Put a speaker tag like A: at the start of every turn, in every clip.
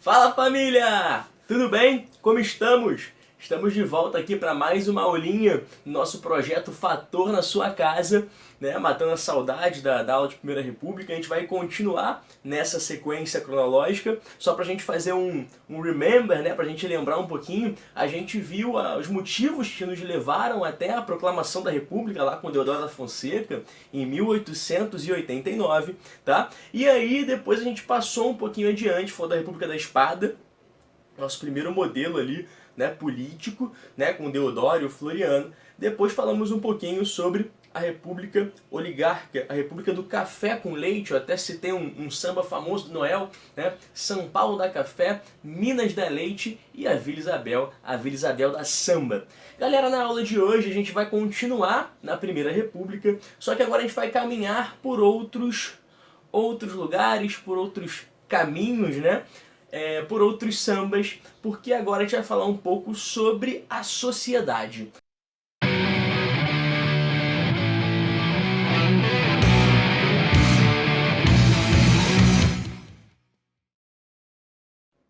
A: Fala família! Tudo bem? Como estamos? Estamos de volta aqui para mais uma aulinha do nosso projeto Fator na Sua Casa, né? Matando a saudade da aula de Primeira República. A gente vai continuar nessa sequência cronológica, só para a gente fazer um remember, né? Para a gente lembrar um pouquinho. A gente viu os motivos que nos levaram até a proclamação da República lá com Deodoro da Fonseca em 1889, tá? E aí depois a gente passou um pouquinho adiante, foi da República da Espada, nosso primeiro modelo ali, né, político, né, com Deodoro e o Floriano. Depois falamos um pouquinho sobre a República Oligárquica, a República do Café com Leite. Eu até citei um samba famoso do Noel, né? São Paulo da Café, Minas da Leite e a Vila Isabel da Samba. Galera, na aula de hoje a gente vai continuar na Primeira República, só que agora a gente vai caminhar por outros lugares, por outros caminhos, né? Por outros sambas, porque agora a gente vai falar um pouco sobre a sociedade.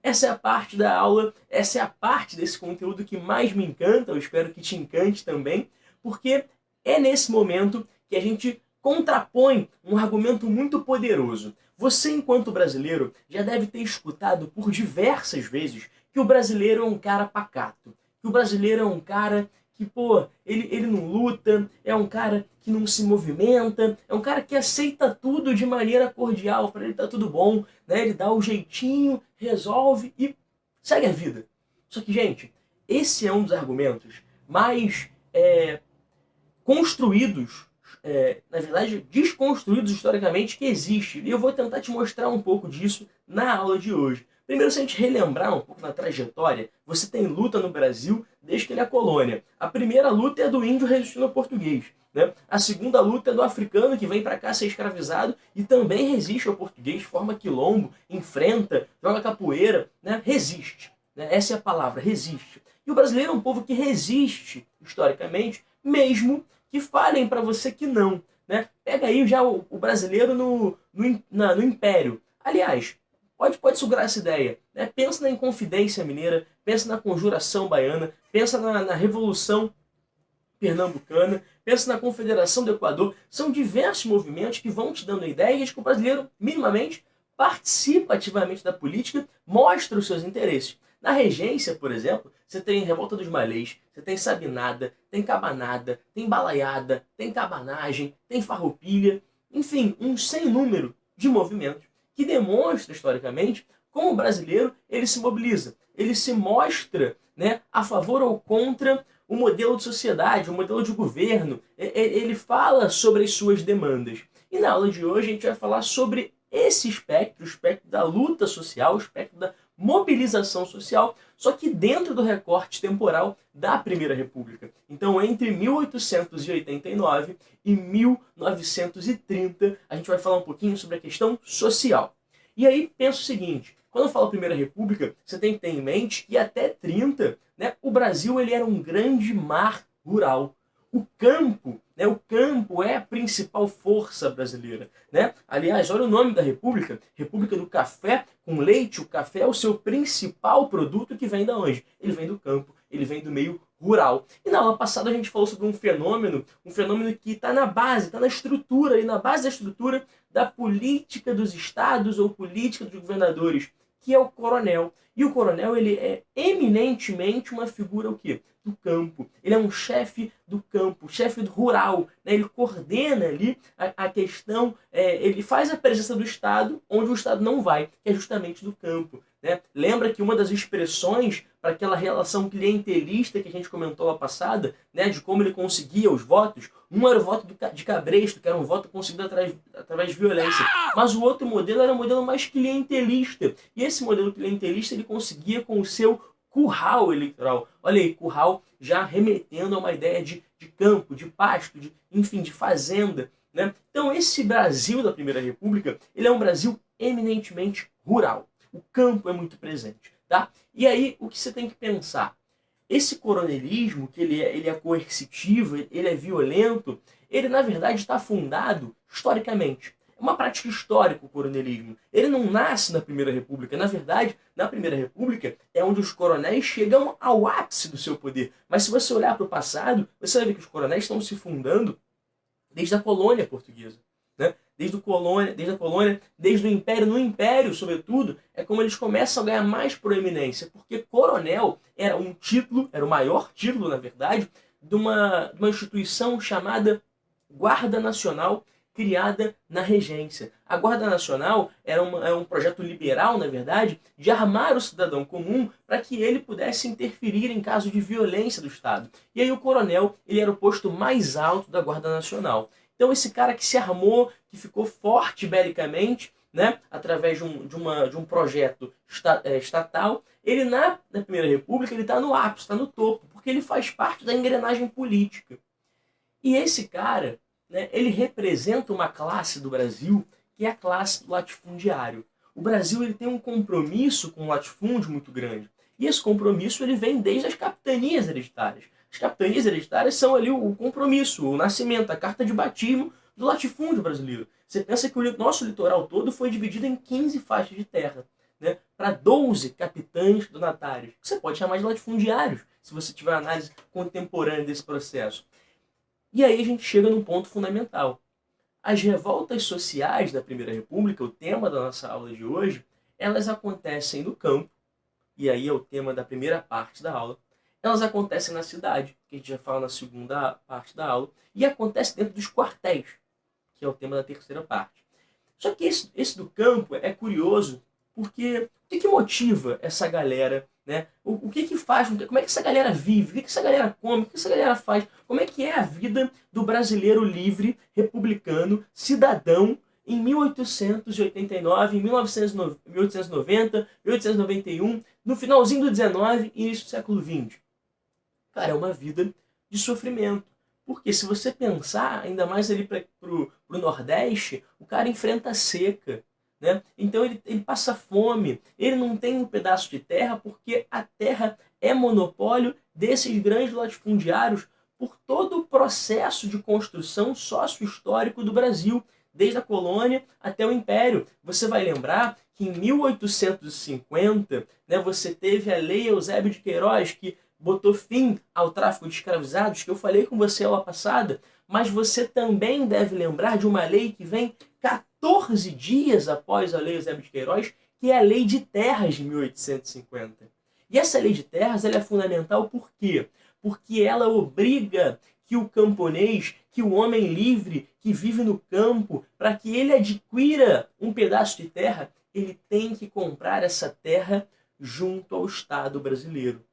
A: Essa é a parte da aula, essa é a parte desse conteúdo que mais me encanta, eu espero que te encante também, porque é nesse momento que a gente contrapõe um argumento muito poderoso. Você, enquanto brasileiro, já deve ter escutado por diversas vezes que o brasileiro é um cara pacato, que o brasileiro é um cara que, ele não luta, é um cara que não se movimenta, é um cara que aceita tudo de maneira cordial, para ele tá tudo bom, né? Ele dá o jeitinho, resolve e segue a vida. Só que, gente, esse é um dos argumentos mais construídos, na verdade, desconstruídos historicamente, que existe. E eu vou tentar te mostrar um pouco disso na aula de hoje. Primeiro, se a gente relembrar um pouco na trajetória, você tem luta no Brasil desde que ele é colônia. A primeira luta é do índio resistindo ao português, né? A segunda luta é do africano que vem para cá ser escravizado e também resiste ao português, forma quilombo, enfrenta, joga capoeira, né? Resiste. Né? Essa é a palavra, resiste. E o brasileiro é um povo que resiste, historicamente, mesmo que falem para você que não. Né? Pega aí já o brasileiro no Império. Aliás, pode segurar essa ideia. Né? Pensa na Inconfidência Mineira, pensa na Conjuração Baiana, pensa na Revolução Pernambucana, pensa na Confederação do Equador. São diversos movimentos que vão te dando ideias que o brasileiro, minimamente, participa ativamente da política, mostra os seus interesses. Na regência, por exemplo, você tem Revolta dos Malês, você tem Sabinada, tem Cabanada, tem Balaiada, tem Cabanagem, tem Farroupilha, enfim, um sem número de movimentos que demonstra historicamente como o brasileiro ele se mobiliza, ele se mostra, né, a favor ou contra o modelo de sociedade, o modelo de governo, ele fala sobre as suas demandas. E na aula de hoje a gente vai falar sobre esse espectro, o espectro da luta social, o espectro da mobilização social, só que dentro do recorte temporal da Primeira República. Então, entre 1889 e 1930, a gente vai falar um pouquinho sobre a questão social. E aí, pensa o seguinte, quando eu falo Primeira República, você tem que ter em mente que até 30, né, o Brasil ele era um grande mar rural. O campo é a principal força brasileira. Né? Aliás, olha o nome da República, República do Café com Leite. O café é o seu principal produto que vem da onde? Ele vem do campo, ele vem do meio rural. E na aula passada a gente falou sobre um fenômeno que está na base, está na estrutura, e na base da estrutura da política dos estados ou política dos governadores, que é o coronel. E o coronel ele é eminentemente uma figura o quê? Do campo. Ele é um chefe do campo, chefe do rural. Né? Ele coordena ali a questão, ele faz a presença do Estado onde o Estado não vai, que é justamente do campo. Né? Lembra que uma das expressões para aquela relação clientelista que a gente comentou lá passada, né, de como ele conseguia os votos, um era o voto de cabresto, que era um voto conseguido através de violência, mas o outro modelo era um modelo mais clientelista, e esse modelo clientelista ele conseguia com o seu curral eleitoral. Olha aí, curral já remetendo a uma ideia de campo, de pasto, enfim, de fazenda. Né? Então esse Brasil da Primeira República, ele é um Brasil eminentemente rural. O campo é muito presente. Tá? E aí, o que você tem que pensar? Esse coronelismo, que ele é coercitivo, ele é violento, ele na verdade está fundado historicamente. É uma prática histórica o coronelismo. Ele não nasce na Primeira República. Na verdade, na Primeira República é onde os coronéis chegam ao ápice do seu poder. Mas se você olhar para o passado, você vai ver que os coronéis estão se fundando desde a colônia portuguesa. Né? Desde a colônia, desde o Império. No Império, sobretudo, é como eles começam a ganhar mais proeminência, porque coronel era um título, era o maior título, na verdade, de uma instituição chamada Guarda Nacional, criada na regência. A Guarda Nacional é um projeto liberal, na verdade, de armar o cidadão comum para que ele pudesse interferir em caso de violência do Estado. E aí o coronel, ele era o posto mais alto da Guarda Nacional. Então esse cara que se armou, que ficou forte belicamente, né, através de um projeto estatal, ele na Primeira República ele está no ápice, está no topo, porque ele faz parte da engrenagem política. E esse cara, né, ele representa uma classe do Brasil que é a classe do latifundiário. O Brasil ele tem um compromisso com o latifúndio muito grande. E esse compromisso ele vem desde as capitanias hereditárias. As capitanias hereditárias são ali o compromisso, o nascimento, a carta de batismo do latifúndio brasileiro. Você pensa que o nosso litoral todo foi dividido em 15 faixas de terra, né, para 12 capitães donatários, que você pode chamar de latifundiários, se você tiver uma análise contemporânea desse processo. E aí a gente chega num ponto fundamental. As revoltas sociais da Primeira República, o tema da nossa aula de hoje, elas acontecem no campo, e aí é o tema da primeira parte da aula. Elas acontecem na cidade, que a gente já fala na segunda parte da aula, e acontece dentro dos quartéis, que é o tema da terceira parte. Só que esse do campo é curioso, porque o que motiva essa galera, né? O que faz, como é que essa galera vive, o que essa galera come, o que essa galera faz, como é que é a vida do brasileiro livre, republicano, cidadão, em 1889, em 1890, 1891, no finalzinho do 19 e início do século 20. Cara, é uma vida de sofrimento. Porque se você pensar, ainda mais ali pro Nordeste, o cara enfrenta a seca. Né? Então ele passa fome, ele não tem um pedaço de terra porque a terra é monopólio desses grandes latifundiários por todo o processo de construção sócio-histórico do Brasil, desde a colônia até o Império. Você vai lembrar que em 1850, né, você teve a Lei Eusébio de Queiroz, que botou fim ao tráfico de escravizados, que eu falei com você aula passada, mas você também deve lembrar de uma lei que vem 14 dias após a Lei Eusébio de Queiroz, que é a Lei de Terras de 1850. E essa Lei de Terras ela é fundamental por quê? Porque ela obriga que o camponês, que o homem livre que vive no campo, para que ele adquira um pedaço de terra, ele tem que comprar essa terra junto ao Estado brasileiro.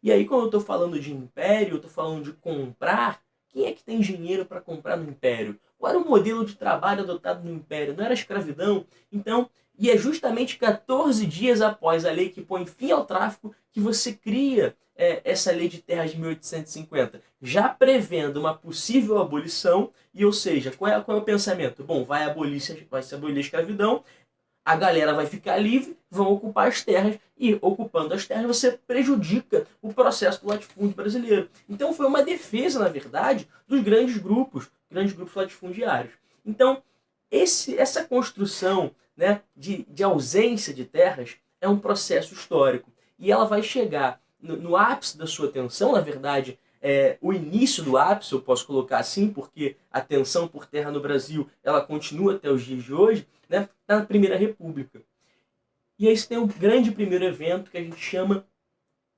A: E aí, quando eu estou falando de império, eu estou falando de comprar, quem é que tem dinheiro para comprar no império? Qual era o modelo de trabalho adotado no império? Não era escravidão? Então, e é justamente 14 dias após a lei que põe fim ao tráfico que você cria essa lei de terras de 1850, já prevendo uma possível abolição, e ou seja, qual é o pensamento? Bom, vai se abolir a escravidão, a galera vai ficar livre, vão ocupar as terras, e ocupando as terras você prejudica o processo do latifúndio brasileiro. Então foi uma defesa, na verdade, dos grandes grupos latifundiários. Então, essa construção, né, de ausência de terras é um processo histórico. E ela vai chegar no ápice da sua tensão, na verdade, o início do ápice, eu posso colocar assim, porque a tensão por terra no Brasil ela continua até os dias de hoje, né, na Primeira República. E aí você tem um grande primeiro evento que a gente chama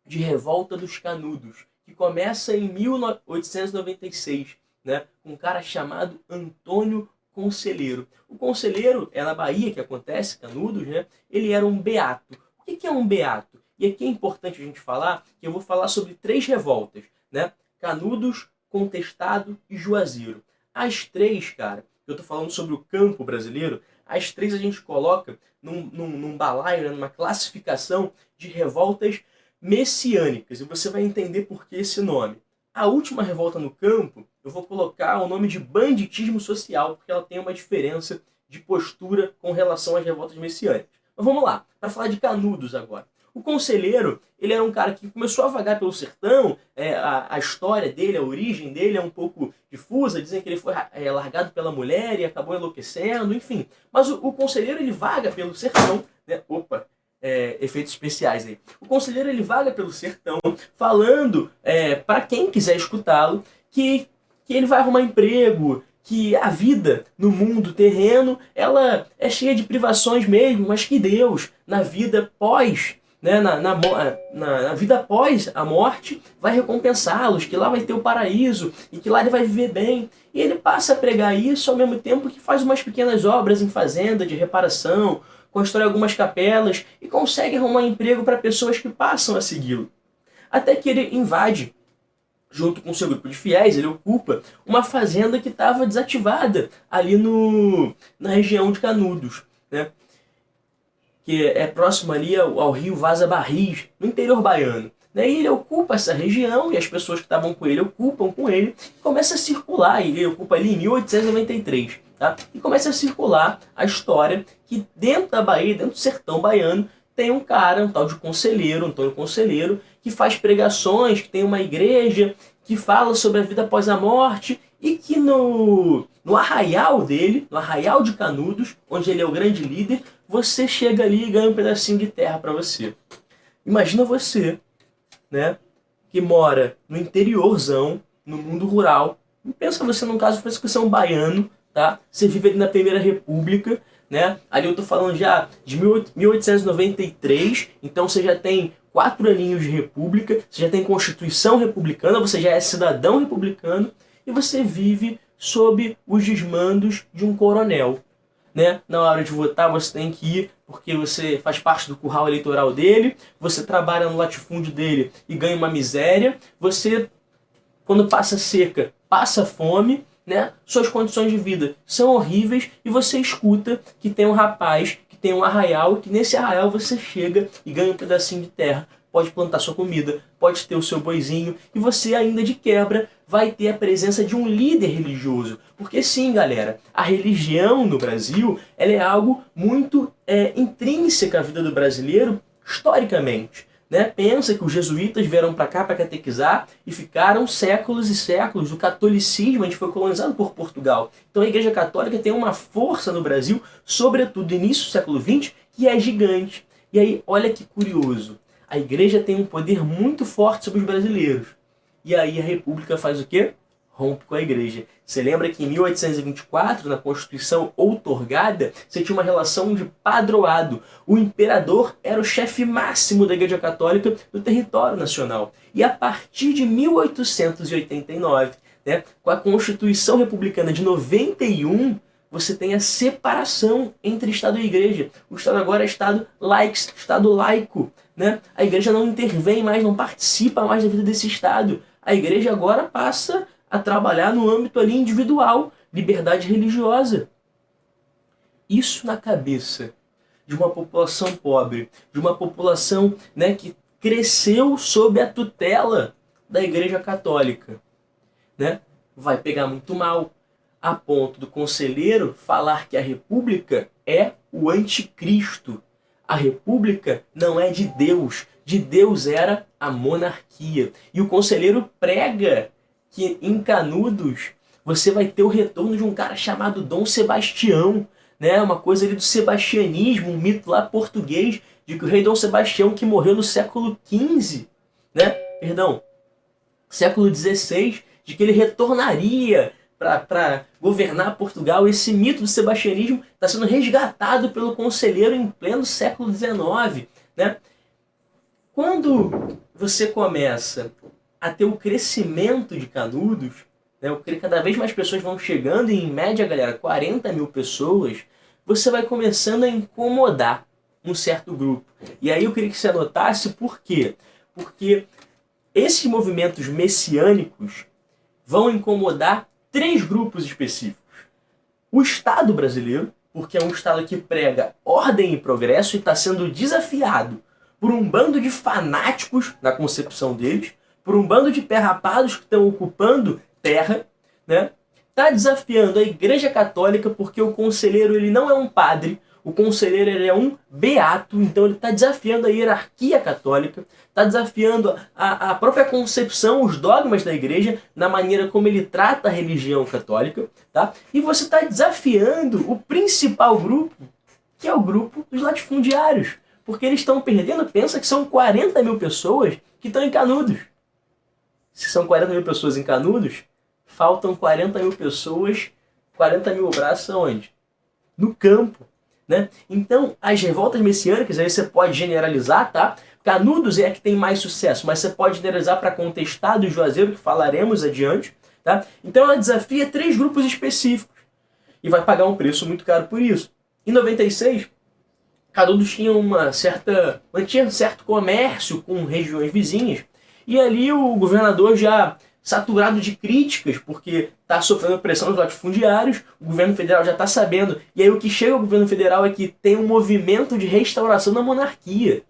A: de Revolta dos Canudos, que começa em 1896, né, com um cara chamado Antônio Conselheiro. O Conselheiro é na Bahia que acontece, Canudos, né? Ele era um beato. O que é um beato? E aqui é importante a gente falar que eu vou falar sobre 3 revoltas, né? Canudos, Contestado e Juazeiro. As 3, cara, eu tô falando sobre o campo brasileiro, as 3 a gente coloca num balaio, né, numa classificação de revoltas messiânicas. E você vai entender por que esse nome. A última revolta no campo, eu vou colocar o nome de banditismo social, porque ela tem uma diferença de postura com relação às revoltas messiânicas. Mas vamos lá, para falar de Canudos agora. O conselheiro, ele era um cara que começou a vagar pelo sertão, a história dele, a origem dele é um pouco difusa, dizem que ele foi largado pela mulher e acabou enlouquecendo, enfim. Mas o conselheiro, ele vaga pelo sertão, né? Opa, efeitos especiais aí. O conselheiro, ele vaga pelo sertão, falando para quem quiser escutá-lo, que ele vai arrumar emprego, que a vida no mundo terreno, ela é cheia de privações mesmo, mas que Deus, na vida pós, né, na vida após a morte, vai recompensá-los, que lá vai ter o paraíso e que lá ele vai viver bem. E ele passa a pregar isso ao mesmo tempo que faz umas pequenas obras em fazenda de reparação, constrói algumas capelas e consegue arrumar emprego para pessoas que passam a segui-lo. Até que ele invade, junto com seu grupo de fiéis, ele ocupa uma fazenda que estava desativada ali na região de Canudos, né? Que é próximo ali ao rio Vaza Barris, no interior baiano. Daí ele ocupa essa região e as pessoas que estavam com ele ocupam com ele e começa a circular, ele ocupa ali em 1893, tá? E começa a circular a história que dentro da Bahia, dentro do sertão baiano, tem um cara, um tal de conselheiro, Antônio Conselheiro, que faz pregações, que tem uma igreja, que fala sobre a vida após a morte e que no arraial dele, no arraial de Canudos, onde ele é o grande líder, você chega ali e ganha um pedacinho de terra para você. Imagina você, né, que mora no interiorzão, no mundo rural. Pensa você num caso, pensa que você é um baiano, tá? Você vive ali na Primeira República, né? Ali eu tô falando já de 1893, então você já tem 4 aninhos de república, você já tem Constituição republicana, você já é cidadão republicano e você vive sob os desmandos de um coronel, né? Na hora de votar você tem que ir porque você faz parte do curral eleitoral dele, você trabalha no latifúndio dele e ganha uma miséria, você, quando passa seca, passa fome, né? Suas condições de vida são horríveis e você escuta que tem um rapaz, que tem um arraial, e que nesse arraial você chega e ganha um pedacinho de terra, pode plantar sua comida, pode ter o seu boizinho e você ainda de quebra vai ter a presença de um líder religioso. Porque sim, galera, a religião no Brasil ela é algo muito intrínseca à vida do brasileiro historicamente. Né? Pensa que os jesuítas vieram para cá para catequizar e ficaram séculos e séculos. O catolicismo, a gente foi colonizado por Portugal. Então a Igreja Católica tem uma força no Brasil, sobretudo no início do século XX, que é gigante. E aí, olha que curioso. A Igreja tem um poder muito forte sobre os brasileiros. E aí a República faz o quê? Rompe com a Igreja. Você lembra que em 1824, na Constituição outorgada, você tinha uma relação de padroado. O imperador era o chefe máximo da Igreja Católica do território nacional. E a partir de 1889, né, com a Constituição Republicana de 91, você tem a separação entre Estado e Igreja. O Estado agora é Estado laix, Estado laico. Né? A Igreja não intervém mais, não participa mais da vida desse Estado. A Igreja agora passa a trabalhar no âmbito ali individual, liberdade religiosa. Isso na cabeça de uma população pobre, de uma população, né, que cresceu sob a tutela da Igreja Católica, né? Vai pegar muito mal, a ponto do conselheiro falar que a República é o anticristo. A República não é de Deus era a monarquia. E o conselheiro prega que em Canudos você vai ter o retorno de um cara chamado Dom Sebastião, né? Uma coisa ali do sebastianismo, um mito lá português, de que o rei Dom Sebastião, que morreu no século XV, né? Perdão, século XVI, de que ele retornaria para governar Portugal. Esse mito do sebastianismo está sendo resgatado pelo conselheiro em pleno século XIX, né? Quando você começa a ter o crescimento de Canudos, né, cada vez mais pessoas vão chegando, e em média, galera, 40 mil pessoas, você vai começando a incomodar um certo grupo. E aí eu queria que você anotasse por quê? Porque esses movimentos messiânicos vão incomodar 3 grupos específicos. O Estado brasileiro, porque é um Estado que prega ordem e progresso e está sendo desafiado por um bando de fanáticos, na concepção deles, por um bando de perrapados que estão ocupando terra, né? Está desafiando a Igreja Católica porque o conselheiro ele não é um padre, O conselheiro ele é um beato, então ele está desafiando a hierarquia católica, está desafiando a própria concepção, os dogmas da igreja, na maneira como ele trata a religião católica, tá? E você está desafiando o principal grupo, que é o grupo dos latifundiários, porque eles estão perdendo, pensa que são 40 mil pessoas que estão em Canudos. Se são 40 mil pessoas em Canudos, faltam 40 mil pessoas, 40 mil braços aonde? No campo. Né? Então, as revoltas messiânicas, aí você pode generalizar, tá? Canudos é a que tem mais sucesso, mas você pode generalizar para Contestado e Juazeiro, que falaremos adiante, tá? Então ela desafia 3 grupos específicos e vai pagar um preço muito caro por isso. Em 96, Canudos mantinha um certo comércio com regiões vizinhas, e ali o governador já saturado de críticas, porque está sofrendo pressão dos latifundiários, o governo federal já está sabendo, e aí o que chega ao governo federal é que tem um movimento de restauração da monarquia.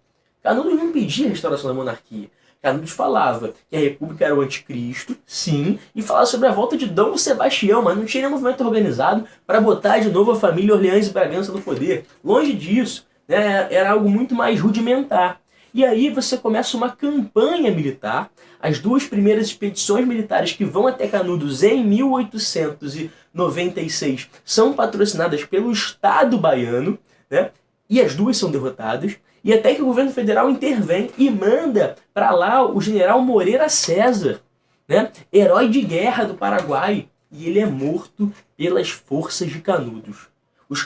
A: Canudos não pedia restauração da monarquia. Canudos falava que a república era o anticristo, sim, e falava sobre a volta de Dom Sebastião, mas não tinha nenhum movimento organizado para botar de novo a família Orleans e Bragança no poder. Longe disso, né, era algo muito mais rudimentar. E aí você começa uma campanha militar. As 2 primeiras expedições militares que vão até Canudos em 1896 são patrocinadas pelo Estado baiano, né? E as 2 são derrotadas. E até que o governo federal intervém e manda para lá o general Moreira César, né? Herói de guerra do Paraguai. E ele é morto pelas forças de Canudos. Os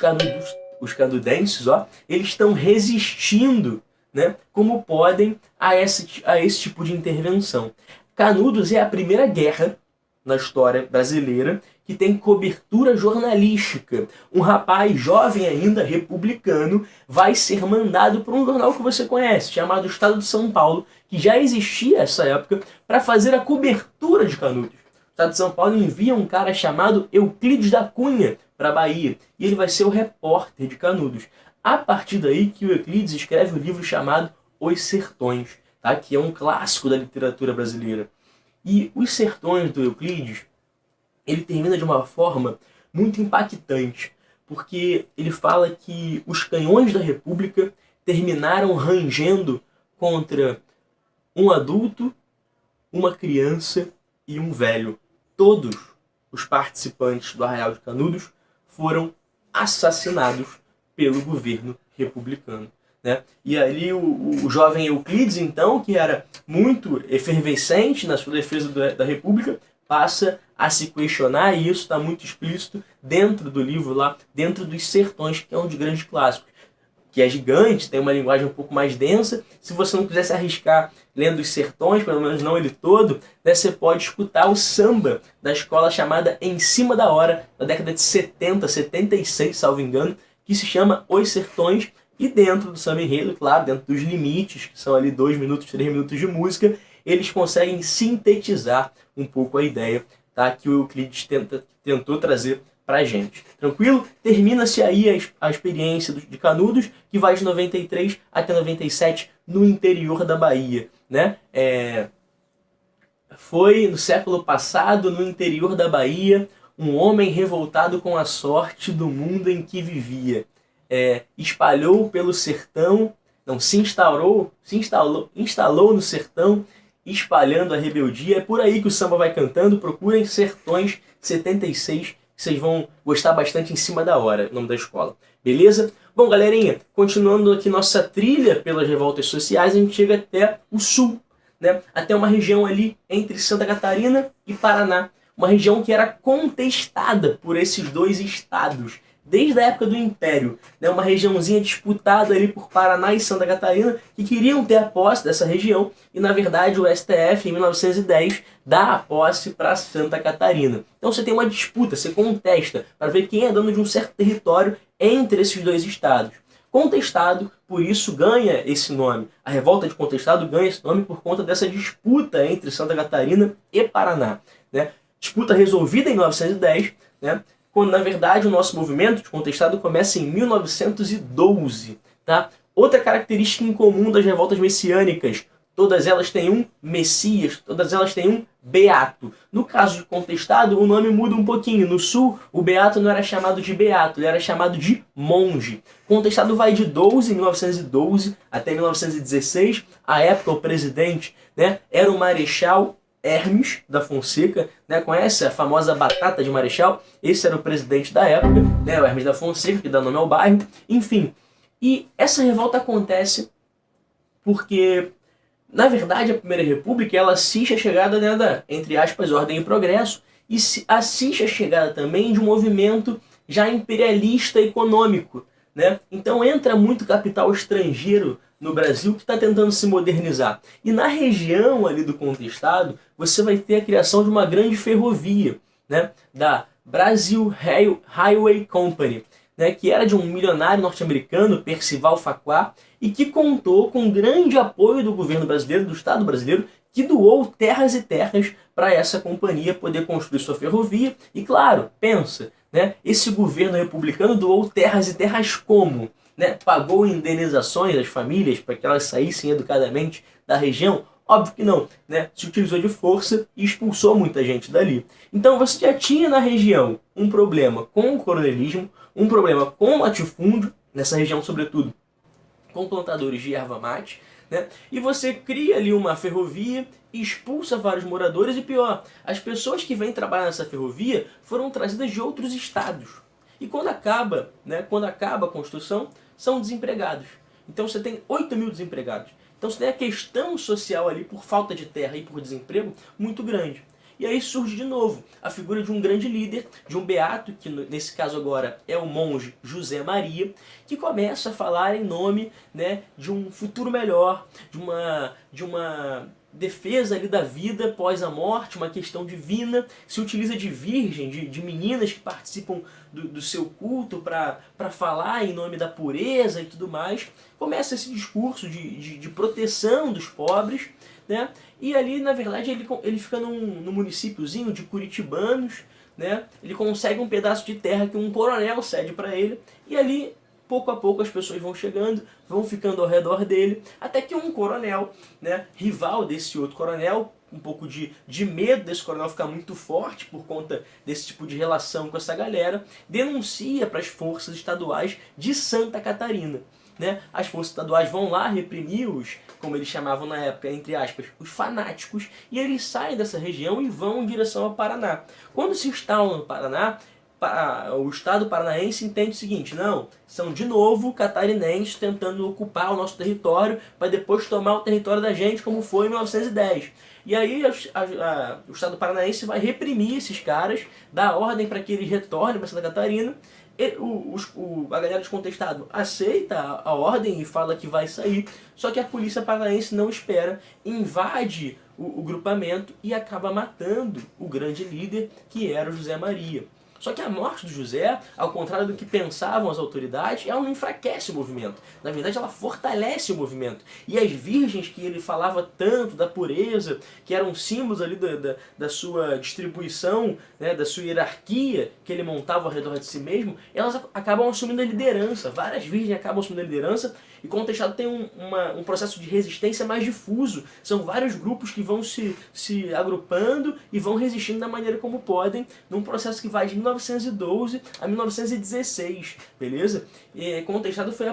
A: canudenses, eles estão resistindo, né, como podem a esse tipo de intervenção. Canudos é a primeira guerra na história brasileira que tem cobertura jornalística. Um rapaz jovem ainda, republicano, vai ser mandado para um jornal que você conhece, chamado Estado de São Paulo, que já existia nessa época, para fazer a cobertura de Canudos. O Estado de São Paulo envia um cara chamado Euclides da Cunha para a Bahia, e ele vai ser o repórter de Canudos. A partir daí que o Euclides escreve o livro chamado Os Sertões, tá? Que é um clássico da literatura brasileira. E Os Sertões do Euclides, ele termina de uma forma muito impactante, porque ele fala que os canhões da República terminaram rangendo contra um adulto, uma criança e um velho. Todos os participantes do Arraial de Canudos foram assassinados pelo governo republicano, né? E ali o jovem Euclides, então, que era muito efervescente na sua defesa da República, passa a se questionar, e isso está muito explícito dentro do livro lá, dentro dos Sertões, que é um dos grandes clássicos, que é gigante, tem uma linguagem um pouco mais densa. Se você não quiser se arriscar lendo Os Sertões, pelo menos não ele todo, né, você pode escutar o samba da escola chamada Em Cima da Hora, na década de 70, 76, salvo engano, que se chama Os Sertões, e dentro do samba enredo, claro, dentro dos limites, que são ali 2 minutos, 3 minutos de música, eles conseguem sintetizar um pouco a ideia, tá, que o Euclides tentou trazer pra gente. Tranquilo? Termina-se aí a experiência de Canudos, que vai de 93 até 97 no interior da Bahia, né? Foi no século passado, no interior da Bahia, um homem revoltado com a sorte do mundo em que vivia. Espalhou pelo sertão, não, se instalou no sertão, espalhando a rebeldia. É por aí que o samba vai cantando. Procurem Sertões 76, que vocês vão gostar bastante. Em Cima da Hora, o nome da escola. Beleza? Bom, galerinha, continuando aqui nossa trilha pelas revoltas sociais, a gente chega até o sul, né? Até uma região ali entre Santa Catarina e Paraná. Uma região que era contestada por esses 2 estados desde a época do Império, né? Uma regiãozinha disputada ali por Paraná e Santa Catarina, que queriam ter a posse dessa região, e na verdade o STF em 1910 dá a posse para Santa Catarina. Então você tem uma disputa, você contesta para ver quem é dono de um certo território entre esses 2 estados. Contestado, por isso ganha esse nome. A revolta de Contestado ganha esse nome por conta dessa disputa entre Santa Catarina e Paraná, né? Disputa resolvida em 1910, né? Quando na verdade o nosso movimento de Contestado começa em 1912. Tá? Outra característica em comum das revoltas messiânicas: todas elas têm um Messias, todas elas têm um Beato. No caso de Contestado, o nome muda um pouquinho. No sul, o Beato não era chamado de Beato, ele era chamado de monge. Contestado vai de 1912 até 1916. À época, o presidente, né, era o Marechal Hermes da Fonseca, né? Conhece a famosa batata de Marechal? Esse era o presidente da época, né? O Hermes da Fonseca, que dá nome ao bairro. Enfim, e essa revolta acontece porque, na verdade, a Primeira República ela assiste a chegada, né, da, entre aspas, ordem e progresso, e assiste a chegada também de um movimento já imperialista econômico, né? Então entra muito capital estrangeiro no Brasil que está tentando se modernizar. E na região ali do Contestado, você vai ter a criação de uma grande ferrovia, né, da Brazil Highway Company, né, que era de um milionário norte-americano, Percival Facquat, e que contou com grande apoio do governo brasileiro, do Estado brasileiro, que doou terras e terras para essa companhia poder construir sua ferrovia. E claro, pensa, né, esse governo republicano doou terras e terras como? Né, pagou indenizações às famílias para que elas saíssem educadamente da região? Óbvio que não, né? Se utilizou de força e expulsou muita gente dali. Então você já tinha na região um problema com o coronelismo, um problema com o latifúndio, nessa região sobretudo com plantadores de erva mate, né? E você cria ali uma ferrovia, expulsa vários moradores e pior, as pessoas que vêm trabalhar nessa ferrovia foram trazidas de outros estados. E quando acaba, né, quando acaba a construção, são desempregados. Então você tem 8 mil desempregados. Então você tem a questão social ali por falta de terra e por desemprego muito grande. E aí surge de novo a figura de um grande líder, de um beato, que nesse caso agora é o monge José Maria, que começa a falar em nome, né, de um futuro melhor, de uma defesa ali da vida após a morte, uma questão divina, se utiliza de virgem, de meninas que participam do seu culto para falar em nome da pureza e tudo mais. Começa esse discurso de proteção dos pobres, né? E ali, na verdade, ele fica num municípiozinho de Curitibanos, né? Ele consegue um pedaço de terra que um coronel cede para ele, e ali, pouco a pouco, as pessoas vão chegando, vão ficando ao redor dele, até que um coronel, né, rival desse outro coronel, um pouco de medo desse coronel ficar muito forte por conta desse tipo de relação com essa galera, denuncia para as forças estaduais de Santa Catarina. Né? As forças estaduais vão lá reprimir os, como eles chamavam na época, entre aspas, os fanáticos, e eles saem dessa região e vão em direção ao Paraná. Quando se instalam no Paraná, o Estado paranaense entende o seguinte: não, são de novo catarinenses tentando ocupar o nosso território para depois tomar o território da gente, como foi em 1910. E aí o Estado paranaense vai reprimir esses caras, dar ordem para que eles retornem para Santa Catarina. A galera de Contestado aceita a ordem e fala que vai sair, só que a polícia paranaense não espera, invade o grupamento e acaba matando o grande líder, que era o José Maria. Só que a morte do José, ao contrário do que pensavam as autoridades, ela não enfraquece o movimento. Na verdade, ela fortalece o movimento. E as virgens que ele falava tanto da pureza, que eram símbolos ali da sua distribuição, né, da sua hierarquia que ele montava ao redor de si mesmo, elas acabam assumindo a liderança. Várias virgens acabam assumindo a liderança, e Contestado tem um processo de resistência mais difuso. São vários grupos que vão se agrupando e vão resistindo da maneira como podem, num processo que vai de 1912 a 1916, beleza? E Contestado foi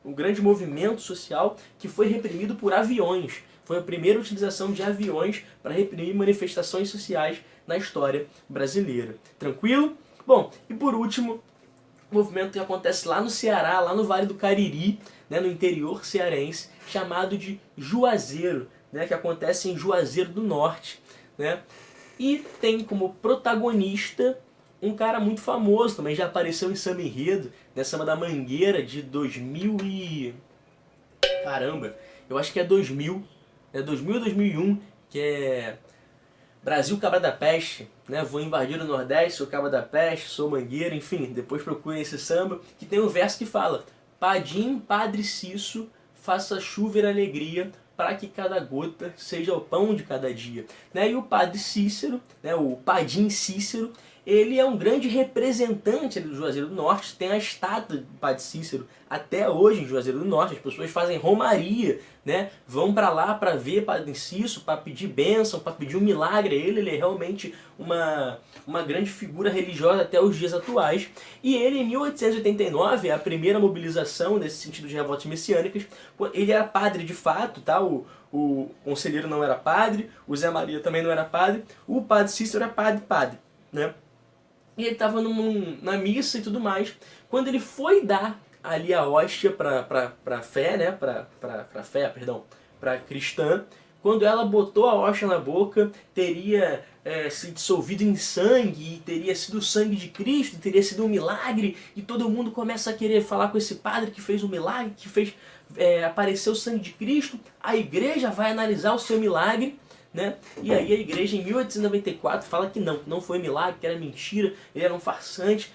A: o grande movimento social que foi reprimido por aviões. Foi a primeira utilização de aviões para reprimir manifestações sociais na história brasileira. Tranquilo? Bom, e por último, o movimento que acontece lá no Ceará, lá no Vale do Cariri, né, no interior cearense, chamado de Juazeiro, né, que acontece em Juazeiro do Norte, né? E tem como protagonista um cara muito famoso, também já apareceu em Samba Enredo, né, Samba da Mangueira de 2000 e... caramba, eu acho que é 2000, é 2000 ou 2001, que é Brasil Cabra da Peste, né? Vou invadir o Nordeste, sou Cabra da Peste, sou mangueiro, enfim, depois procurem esse samba, que tem um verso que fala: Padim, Padre Cício, faça chover alegria, para que cada gota seja o pão de cada dia. Né? E o Padre Cícero, né, o Padim Cícero, ele é um grande representante ali do Juazeiro do Norte, tem a estátua do Padre Cícero até hoje em Juazeiro do Norte, as pessoas fazem romaria, né? Vão para lá para ver Padre Cícero, para pedir bênção, para pedir um milagre a ele. Ele é realmente uma grande figura religiosa até os dias atuais. E ele, em 1889, a primeira mobilização nesse sentido de revoltas messiânicas, ele era padre de fato, tá? O conselheiro não era padre, o Zé Maria também não era padre, o Padre Cícero era padre, né? E ele estava na missa e tudo mais. Quando ele foi dar ali a hóstia para fé, né? Para fé, perdão, para cristã, quando ela botou a hóstia na boca, teria se dissolvido em sangue, e teria sido o sangue de Cristo, teria sido um milagre, e todo mundo começa a querer falar com esse padre que fez um milagre, que fez aparecer o sangue de Cristo. A igreja vai analisar o seu milagre, né? E aí a igreja em 1894 fala que não foi milagre, que era mentira, ele era um farsante,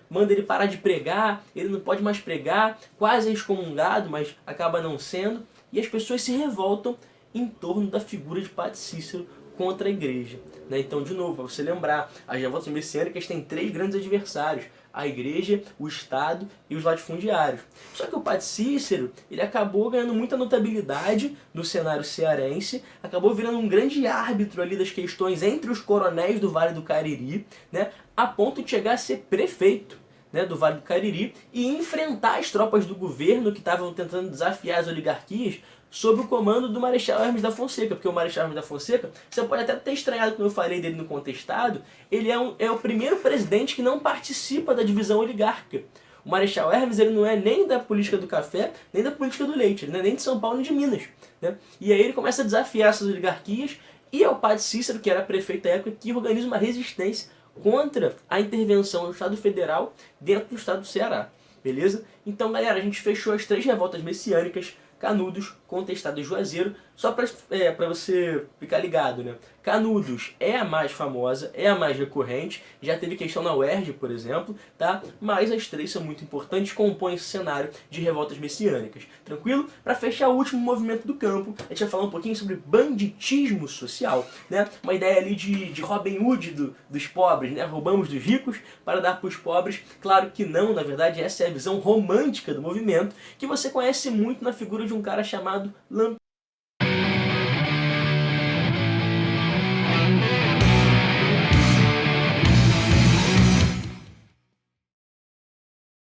A: manda ele parar de pregar, ele não pode mais pregar, quase é excomungado, mas acaba não sendo, e as pessoas se revoltam em torno da figura de Padre Cícero contra a igreja, né? Então, de novo, para você lembrar, as revoltas messiânicas têm 3 grandes adversários: a igreja, o Estado e os latifundiários. Só que o Padre Cícero, ele acabou ganhando muita notabilidade no cenário cearense, acabou virando um grande árbitro ali das questões entre os coronéis do Vale do Cariri, né, a ponto de chegar a ser prefeito, né, do Vale do Cariri e enfrentar as tropas do governo que estavam tentando desafiar as oligarquias sob o comando do Marechal Hermes da Fonseca, porque o Marechal Hermes da Fonseca, você pode até ter estranhado quando eu falei dele no Contestado, ele é o primeiro presidente que não participa da divisão oligárquica. O Marechal Hermes, ele não é nem da política do café, nem da política do leite, ele não é nem de São Paulo nem de Minas, né? E aí ele começa a desafiar essas oligarquias, e é o Padre Cícero, que era prefeito da época, que organiza uma resistência contra a intervenção do Estado Federal dentro do Estado do Ceará. Beleza? Então, galera, a gente fechou as 3 revoltas messiânicas: Canudos, Contestado e Juazeiro, só para você ficar ligado, né? Canudos é a mais famosa, é a mais recorrente, já teve questão na UERJ, por exemplo, tá? Mas as 3 são muito importantes, compõem esse cenário de revoltas messiânicas. Tranquilo? Para fechar o último movimento do campo, a gente vai falar um pouquinho sobre banditismo social, né? Uma ideia ali de Robin Hood dos pobres, né? Roubamos dos ricos para dar para os pobres. Claro que não, na verdade essa é a visão romântica do movimento, que você conhece muito na figura de um cara chamado Lampião.